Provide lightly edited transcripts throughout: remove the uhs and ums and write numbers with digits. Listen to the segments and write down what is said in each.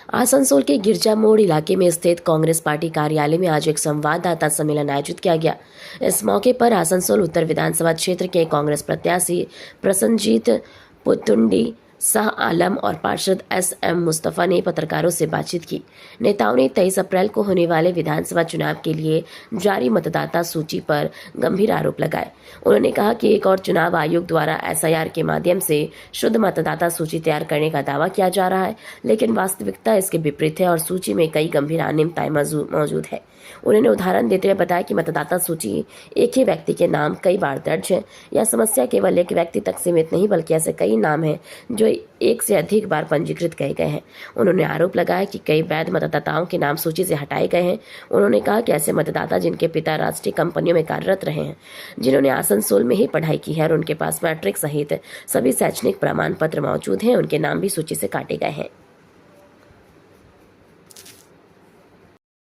आसनसोल के गिरजा मोड़ इलाके में स्थित कांग्रेस पार्टी कार्यालय में आज एक संवाददाता सम्मेलन आयोजित किया गया। इस मौके पर आसनसोल उत्तर विधानसभा क्षेत्र के कांग्रेस प्रत्याशी प्रसन्नजीत पुतुंडी, शाह आलम और पार्षद एस.एम. मुस्तफा ने पत्रकारों से बातचीत की। नेताओं ने 23 अप्रैल को होने वाले विधानसभा चुनाव के लिए जारी मतदाता सूची पर गंभीर आरोप लगाए। उन्होंने कहा कि एक और चुनाव आयोग द्वारा एसआईआर के माध्यम से शुद्ध मतदाता सूची तैयार करने का दावा किया जा रहा है, लेकिन वास्तविकता इसके विपरीत है और सूची में कई गंभीर अनियमितताएं मौजूद है। उन्होंने उदाहरण देते हुए बताया कि मतदाता सूची एक ही व्यक्ति के नाम कई बार दर्ज है। यह समस्या केवल एक व्यक्ति तक सीमित नहीं, बल्कि ऐसे कई नाम हैं जो एक से अधिक बार पंजीकृत किए गए हैं। उन्होंने आरोप लगाया कि कई वैध मतदाताओं के नाम सूची से हटाए गए हैं। उन्होंने कहा कि ऐसे मतदाता जिनके पिता राष्ट्रीय कंपनियों में कार्यरत रहे हैं, जिन्होंने आसनसोल में ही पढ़ाई की है और उनके पास मैट्रिक सहित सभी शैक्षणिक प्रमाण पत्र मौजूद हैं, उनके नाम भी सूची से काटे गए हैं।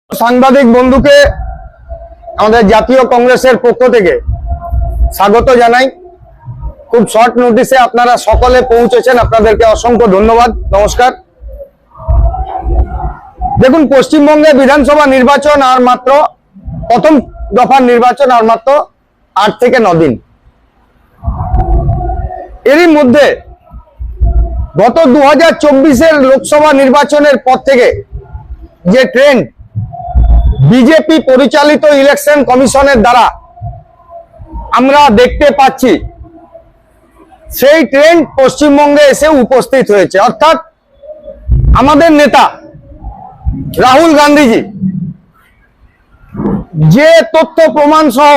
সাংবাদিক বন্ধুকে আমাদের জাতীয় কংগ্রেসের পক্ষ থেকে স্বাগত জানাই। খুব শর্ট নোটিসে আপনারা সকলে পৌঁছেছেন, আপনাদেরকে অসংখ্য ধন্যবাদ। নমস্কার। দেখুন, পশ্চিমবঙ্গে বিধানসভা নির্বাচন আর মাত্র প্রথম দফার নির্বাচন আর মাত্র 8 থেকে 9 দিন। এরই মধ্যে গত 2024-এর লোকসভা নির্বাচনের পর থেকে যে ট্রেন্ড বিজেপি পরিচালিত ইলেকশন কমিশনের দ্বারা আমরা দেখতে পাচ্ছি, সেই ট্রেন্ড পশ্চিমবঙ্গে এসে উপস্থিত হয়েছে। অর্থাৎ আমাদের নেতা রাহুল গান্ধীজি যে তথ্য প্রমাণ সহ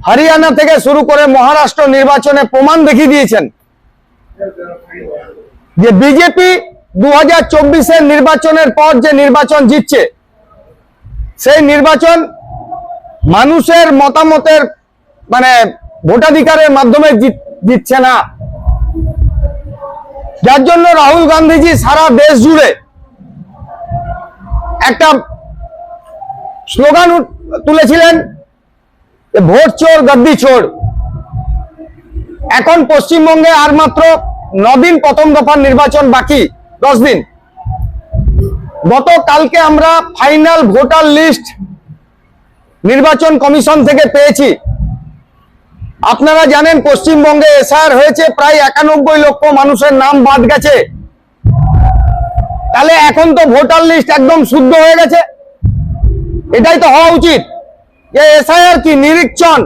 হরিয়ানা থেকে শুরু করে মহারাষ্ট্র নির্বাচনে প্রমাণ দেখিয়ে দিয়েছেন যে বিজেপি 2024-এর নির্বাচনের পর যে নির্বাচন জিতছে, সেই নির্বাচন মানুষের মতামতের ভোটাধিকারের মাধ্যমে জিতছে না। যার জন্য রাহুল গান্ধীজি সারা দেশ জুড়ে একটা স্লোগান তুলেছিলেন, ভোট চোর গদ্দি চোর। এখন পশ্চিমবঙ্গে আর মাত্র 9 দিন প্রথম দফার নির্বাচন বাকি, 10 দিন। গতকালকে আমরা ফাইনাল ভোটার লিস্ট নির্বাচন কমিশন থেকে পেয়েছি। আপনারা জানেন পশ্চিমবঙ্গে এসআইআর হয়েছে, প্রায় 91 লক্ষ মানুষের নাম বাদ গেছে। তাহলে এখন তো ভোটার লিস্ট একদম শুদ্ধ হয়ে গেছে। এটাই তো হওয়া উচিত যে এসআইআর কি নিরীক্ষণ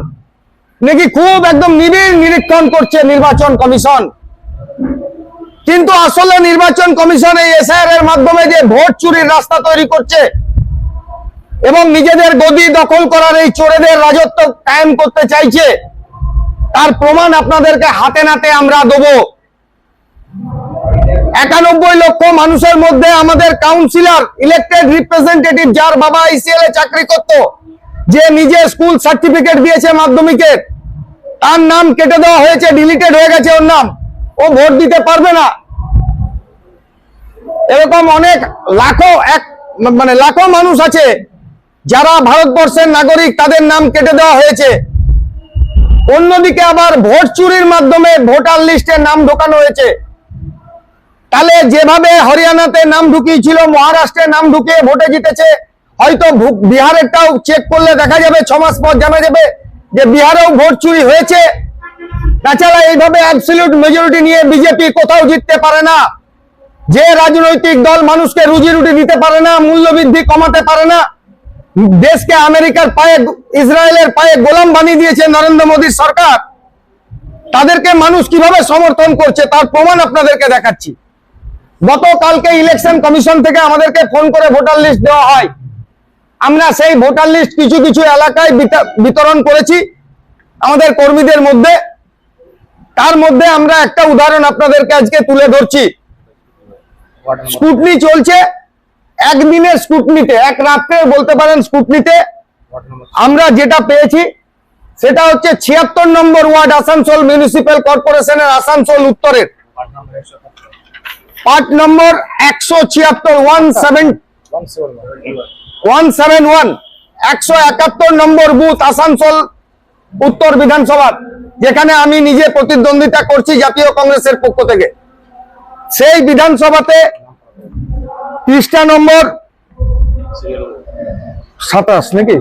নাকি খুব একদম নিবিড় নিরীক্ষণ করছে নির্বাচন কমিশন। কিন্তু আসলে নির্বাচন কমিশন এই এসআইআর এর মাধ্যমে যে ভোট চুরির রাস্তা তৈরি করছে এবং নিজেদের গদি দখল করার এই চোরেদের রাজত্ব কায়েম করতে চাইছে, তার প্রমাণ আপনাদেরকে হাতে নাতে আমরা দেব। 91 লক্ষ মানুষের মধ্যে আমাদের কাউন্সিলর, ইলেক্টেড রিপ্রেজেন্টেটিভ, যার বাবা আইসিএল এ চাকরি করত, যে নিজে স্কুল সার্টিফিকেট দিয়েছে মাধ্যমিকের, তার নাম কেটে দেওয়া হয়েছে, ডিলিটেড হয়ে গেছে ওর নাম, ও ভোট দিতে পারবে না। এরকম অনেক লাখো মানুষ আছে যারা ভারতবর্ষের নাগরিক, তাদের নাম কেটে দেওয়া হয়েছে। অন্যদিকে আবার ভোট চুরির মাধ্যমে ভোটার লিস্টে নাম ঢোকানো হয়েছে। তাহলে যেভাবে হরিয়ানাতে নাম ঢুকিয়েছিল, মহারাষ্ট্রে নাম ঢুকিয়ে ভোটে জিতেছে, হয়তো বিহারেরটাও চেক করলে দেখা যাবে, 6 মাস পর জানা যাবে যে বিহারেও ভোট চুরি হয়েছে। তাছাড়া এইভাবে অ্যাবসলিউট মেজরিটি নিয়ে বিজেপি কোথাও জিততে পারে না। যে রাজনৈতিক দল মানুষকে রুজি রুটি দিতে পারে না, মূল্যবৃদ্ধি কমাতে পারে না, দেশকে আমেরিকার পায়ে, ইসরায়েলের পায়ে গোলাম বানিয়ে দিয়েছে নরেন্দ্র মোদীর সরকার, তাদেরকে মানুষ কিভাবে সমর্থন করছে তার প্রমাণ আপনাদেরকে দেখাচ্ছি। গতকালকে ইলেকশন কমিশন থেকে আমাদেরকে ফোন করে ভোটার লিস্ট দেওয়া হয়। আমরা সেই ভোটার লিস্ট কিছু কিছু এলাকায় বিতরণ করেছি আমাদের কর্মীদের মধ্যে। তার মধ্যে আমরা একটা উদাহরণ আপনাদেরকে আজকে তুলে ধরছি। স্কুটনি চলছে, একদিনের স্কুটনিতে, এক রাত্রের বলতে পারেন স্কুটনিতে আমরা যেটা পেয়েছি সেটা হচ্ছে 76 নম্বর ওয়ার্ড, আসানসোল মিউনিসিপ্যাল কর্পোরেশনের আসানসোল উত্তরের পার্ট নম্বর 176 171 নম্বর বুথ, আসানসোল উত্তর বিধানসভা, যেখানে আমি নিজে প্রতিদ্বন্দ্বিতা করছি জাতীয় কংগ্রেসের পক্ষ থেকে। সেই বিধানসভাতে পৃষ্ঠা নম্বর 27 নাকি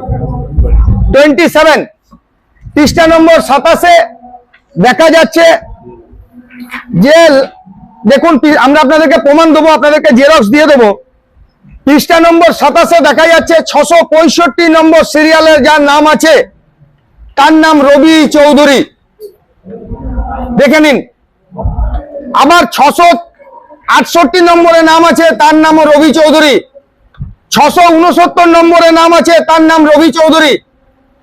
27, পৃষ্ঠা নম্বর 27-এ দেখা যাচ্ছে যে দেখুন, আমরা আপনাদেরকে প্রমাণ দেবো, আপনাদেরকে জেরক্স দিয়ে দেবো। পৃষ্ঠা নম্বর 27-এ দেখা যাচ্ছে 665 নম্বর সিরিয়ালের যার নাম আছে তার নাম রবি চৌধুরী, দেখে নিন। আবার 668 নম্বরে নাম আছে তার নাম রবি চৌধুরী, 669 নম্বরে নাম আছে তার নাম রবি চৌধুরী,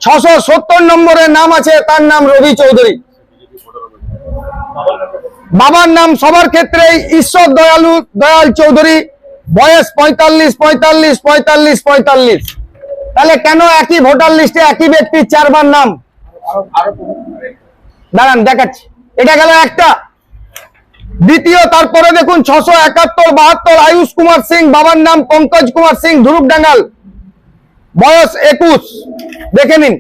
670 নম্বরে নাম আছে তার নাম রবি চৌধুরী। বাবার নাম সবার ক্ষেত্রে ঈশ্বর দয়াল চৌধুরী, বয়স 45 45 45 45। তাহলে কেন একই ভোটার লিস্টে একই ব্যক্তির 4বার নাম? দাঁড়ান দেখাচ্ছি, এটা গেল একটা। দ্বিতীয়, তারপরে দেখুন 671 72 আয়ুষ কুমার সিং, বাবার নাম পঙ্কজ কুমার সিং, ধুরুপডাঙ্গাল, বয়স 21, দেখে নিন।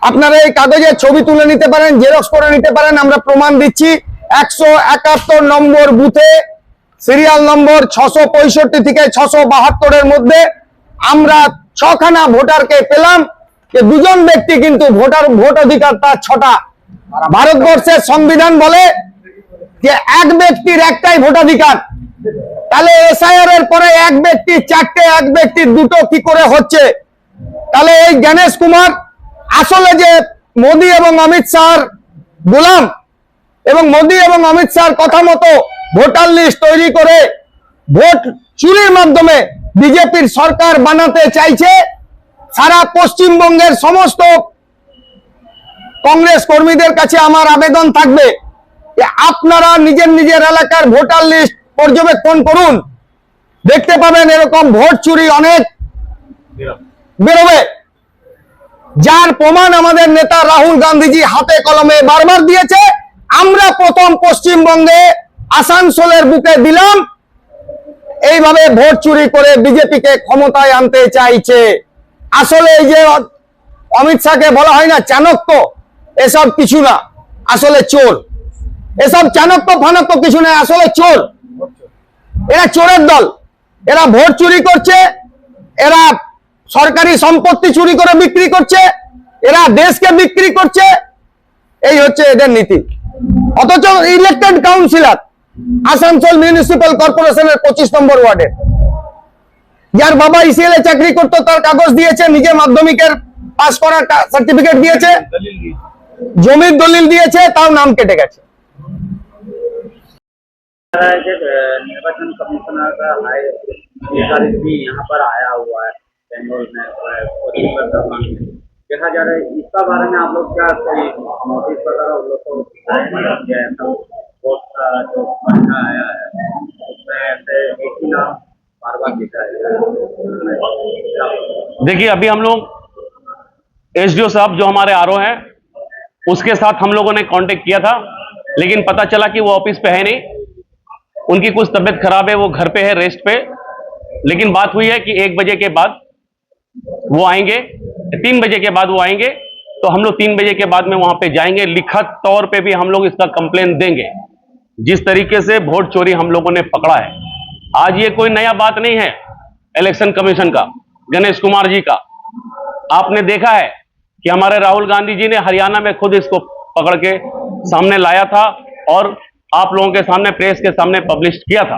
আপনারা এই কাগজের ছবি তুলে নিতে পারেন, জেরক্স করে নিতে পারেন, আমরা প্রমাণ দিচ্ছি। 171 নম্বর বুথে সিরিয়াল নম্বর 665 থেকে 672-এর মধ্যে আমরা 6খানা ভোটারকে পেলাম, যে 2জন ব্যক্তি কিন্তু ভোট অধিকার তার 6টা। ভারতবর্ষের সংবিধান বলে যে এক ব্যক্তির একটাই ভোটাধিকার। তাহলে এসআইআর এর পরে এক ব্যক্তি 4টে, এক ব্যক্তির 2টো কি করে হচ্ছে? তাহলে এই গণেশ কুমার আসলে যে মোদী এবং অমিত শাহর গোলাম, এবং মোদী এবং অমিত শাহর কথা মতো ভোটার লিস্ট তৈরি করে ভোট চুরির মাধ্যমে বিজেপির সরকার বানাতে চাইছে। সারা পশ্চিমবঙ্গের সমস্ত কংগ্রেস কর্মীদের কাছে আমার আবেদন থাকবে যে আপনারা নিজের নিজের এলাকার ভোটার লিস্ট পর্যবেক্ষণ করুন, দেখতে পাবেন এরকম ভোট চুরি অনেক বেরোবে, যার প্রমাণ আমাদের নেতা রাহুল গান্ধীজি হাতে কলমে বারবার দিয়েছে। আমরা প্রথম পশ্চিমবঙ্গে আসানসোলের বুকে দিলাম। এইভাবে ভোট চুরি করে বিজেপিকে ক্ষমতায় আনতে চাইছে। আসলে এই যে অমিত শাহকে বলা হয় না চাণক্য, এসব কিছু না, আসলে চোর। এসব চাণক্য ফানক্য কিছু না, আসলে চোর। এরা চোরের দল, এরা ভোট চুরি করছে, এরা সরকারি সম্পত্তি চুরি করে বিক্রি করছে, এরা দেশকে বিক্রি করছে, এই হচ্ছে এদের নীতি। অথচ ইলেক্টেড কাউন্সিলর আসানসোল মিউনিসিপ্যাল কর্পোরেশনের 25 নম্বর ওয়ার্ডের, যার বাবা ইসিএল এ চাকরি করতো, তার কাগজ দিয়েছে, নিজে মাধ্যমিকের পাস করার সার্টিফিকেট দিয়েছে, জমির দলিল দিয়েছে, তাও নাম কেটে গেছে। निर्वाचन कमिश्नर का हाई अधिकारी भी यहाँ पर आया हुआ है बेंगलोर में देखा जा रहा है। इसका बारे में आप लोग क्या कोई नोटिस वगैरह उन लोग को वोट का जो पढ़ना आया है उसमें ऐसे एक ही नाम बार बार दिखा है? देखिए, अभी हम लोग एसडीओ साहब जो हमारे आरओ हैं उसके साथ हम लोगों ने कांटेक्ट किया था, लेकिन पता चला कि वो ऑफिस पे है नहीं, उनकी कुछ तबीयत खराब है, वो घर पे है रेस्ट पे। लेकिन बात हुई है कि 1 बजे के बाद वो आएंगे, 3 बजे के बाद वो आएंगे, तो हम लोग 3 बजे के बाद में वहां पे जाएंगे। लिखित तौर पे भी हम लोग इसका कंप्लेन देंगे। जिस तरीके से वोट चोरी हम लोगों ने पकड़ा है, आज ये कोई नया बात नहीं है इलेक्शन कमीशन का, गणेश कुमार जी का। आपने देखा है कि हमारे राहुल गांधी जी ने हरियाणा में खुद इसको पकड़ के सामने लाया था और आप लोगों के सामने, प्रेस के सामने पब्लिश किया था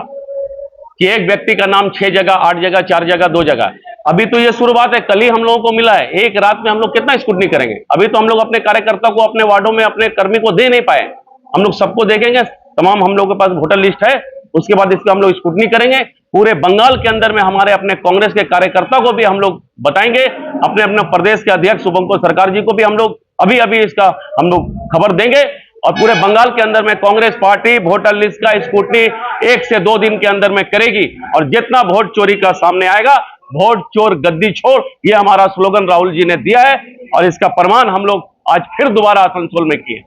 कि एक व्यक्ति का नाम 6 जगह, 8 जगह, 4 जगह, 2 जगह। अभी तो ये शुरुआत है, कल ही हम लोगों को मिला है। एक रात में हम लोग कितना स्क्रूटनी करेंगे? अभी तो हम लोग अपने कार्यकर्ता को अपने वार्डों में अपने कर्मी को दे नहीं पाए। हम लोग सबको देखेंगे, तमाम हम लोगों के पास वोटर लिस्ट है, उसके बाद इसका हम लोग स्क्रूटनी करेंगे। पूरे बंगाल के अंदर में हमारे अपने कांग्रेस के कार्यकर्ता को भी हम लोग बताएंगे, अपने अपने प्रदेश के अध्यक्ष शुभंकर सरकार जी को भी हम लोग अभी इसका हम लोग खबर देंगे। और पूरे बंगाल के अंदर में कांग्रेस पार्टी वोटर लिस्ट का स्क्रूटनी 1 से 2 दिन के अंदर में करेगी। और जितना वोट चोरी का सामने आएगा, वोट चोर गद्दी छोड़, ये हमारा स्लोगन राहुल जी ने दिया है और इसका प्रमाण हम लोग आज फिर दोबारा आसनसोल में किए।